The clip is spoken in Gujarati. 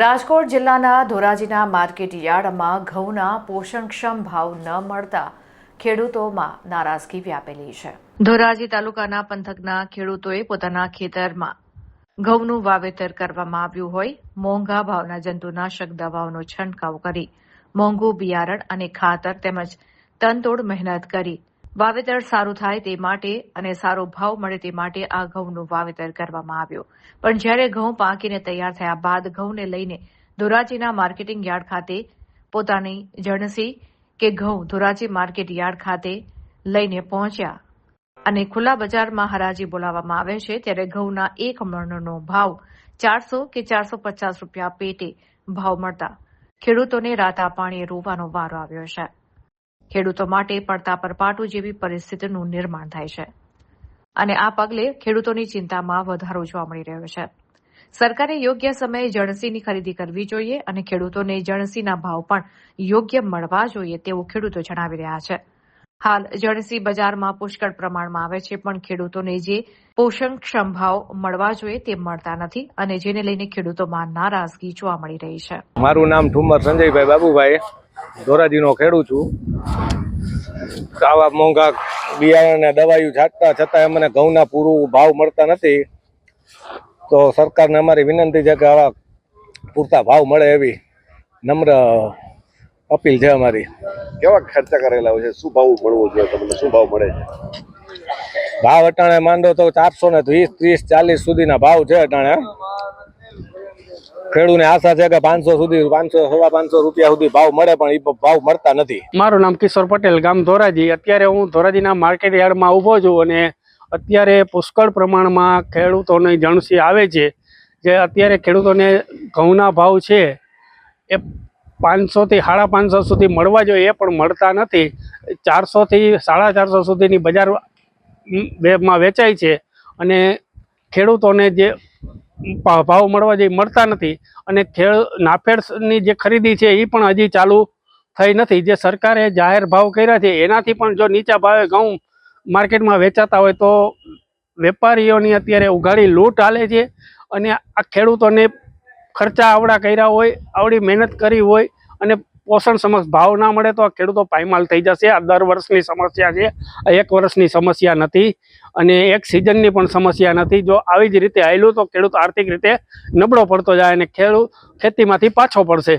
રાજકોટ જિલ્લાના ધોરાજીના માર્કેટ યાર્ડમાં ઘઉંના પોષણક્ષમ ભાવ ન મળતા ખેડૂતોમાં નારાજગી વ્યાપેલી છે। ધોરાજી તાલુકાના પંથકના ખેડૂતોએ પોતાના ખેતરમાં ઘઉંનું વાવેતર કરવામાં આવ્યું હોય મોંઘા ભાવના જંતુનાશક દવાઓનો છંટકાવ કરી મોંઘું બિયારણ અને ખાતર તેમજ તનતોડ મહેનત કરી વાવેતર સારું થાય તે માટે અને સારો ભાવ મળે તે માટે આ ઘઉંનું વાવેતર કરવામાં આવ્યું। પણ જ્યારે ઘઉં પાકીને તૈયાર થયા બાદ ઘઉંને લઈને ધોરાજીના માર્કેટિંગ યાર્ડ ખાતે પોતાની જણસી કે ઘઉં ધોરાજી માર્કેટ યાર્ડ ખાતે લઈને પહોંચ્યા અને ખુલ્લા બજારમાં હરાજી બોલાવવામાં આવે છે ત્યારે ઘઉંના એક મણનો ભાવ 400 કે 450 રૂપિયા પેટે ભાવ મળતા ખેડૂતોને રાતા પાણીએ રોવાનો વારો આવ્યો છે। ખેડૂતો માટે પડતા પર પાટું જેવી પરિસ્થિતિનું નિર્માણ થાય છે અને આ પગલે ખેડૂતોની ચિંતામાં વધારો જોવા મળી રહ્યો છે। સરકારે યોગ્ય સમયે જણસીની ખરીદી કરવી જોઈએ અને ખેડૂતોને જણસીના ભાવ પણ યોગ્ય મળવા જોઈએ તેવું ખેડૂતો જણાવી રહ્યા છે। હાલ જણસી બજારમાં પુષ્કળ પ્રમાણમાં આવે છે પણ ખેડૂતોને જે પોષણક્ષમ ભાવ મળવા જોઈએ તે મળતા નથી અને જેને લઈને ખેડૂતોમાં નારાજગી જોવા મળી રહી છે। મારું નામ ઠુમર સંજયભાઈ બાબુભાઈ, ધોરાજીનો ખેડૂત છું। આવા મોંઘા બિયારણ અને દવાઈઓ છાંટતા છતાં અમને ઘઉંના પૂરું ભાવ મળતા નથી, તો સરકારને અમારી વિનંતી છે કે આવા પૂરતા ભાવ મળે એવી નમ્ર અપીલ છે અમારી। કેવા ખર્ચા કરેલા હોય છે, શું ભાવ મળવો જોઈએ, તમને શું ભાવ મળે છે? ભાવ અટાણે માંડો તો 420, 30, 40 સુધીના ભાવ છે અટાણે। ખેડૂતને આશા છે કે 500 સુધી 500 સવા 500 રૂપિયા સુધી ભાવ મળે પણ એ ભાવ મળતા નથી। મારું નામ કિશોર પટેલ, ગામ ધોરાજી। અત્યારે હું ધોરાજીના માર્કેટ યાર્ડમાં ઊભો છું અને અત્યારે પુષ્કળ પ્રમાણમાં ખેડૂતોની જણસી આવે છે જે અત્યારે ખેડૂતોને ઘઉંના ભાવ છે એ 500 થી 550 સુધી મળવા જોઈએ એ પણ મળતા નથી। 400 થી 450 સુધીની બજારમાં વેચાય છે અને ખેડૂતોને જે ભાવ મળવા જોઈએ મળતા નથી અને નાફેડની જે ખરીદી છે એ પણ હજી ચાલુ થઈ નથી। જે સરકારે જાહેર ભાવ કર્યા છે એનાથી પણ જો નીચા ભાવે ઘઉં માર્કેટમાં વેચાતા હોય તો વેપારીઓની અત્યારે ઉઘાડી લૂંટ હાલે છે અને આ ખેડૂતોને ખર્ચા આવડા કર્યા હોય, આવડી મહેનત કરી હોય અને પોષણ સમક્ષ ભાવ ના મળે તો આ ખેડૂતો પાયમાલ થઈ જશે। આ દર વર્ષની સમસ્યા છે, આ એક વર્ષની સમસ્યા નથી અને એક સિઝનની પણ સમસ્યા નથી। જો આવી જ રીતે હાલ્યું તો ખેડૂત આર્થિક રીતે નબળો પડતો જાય અને ખેડૂત ખેતીમાંથી પાછો પડશે।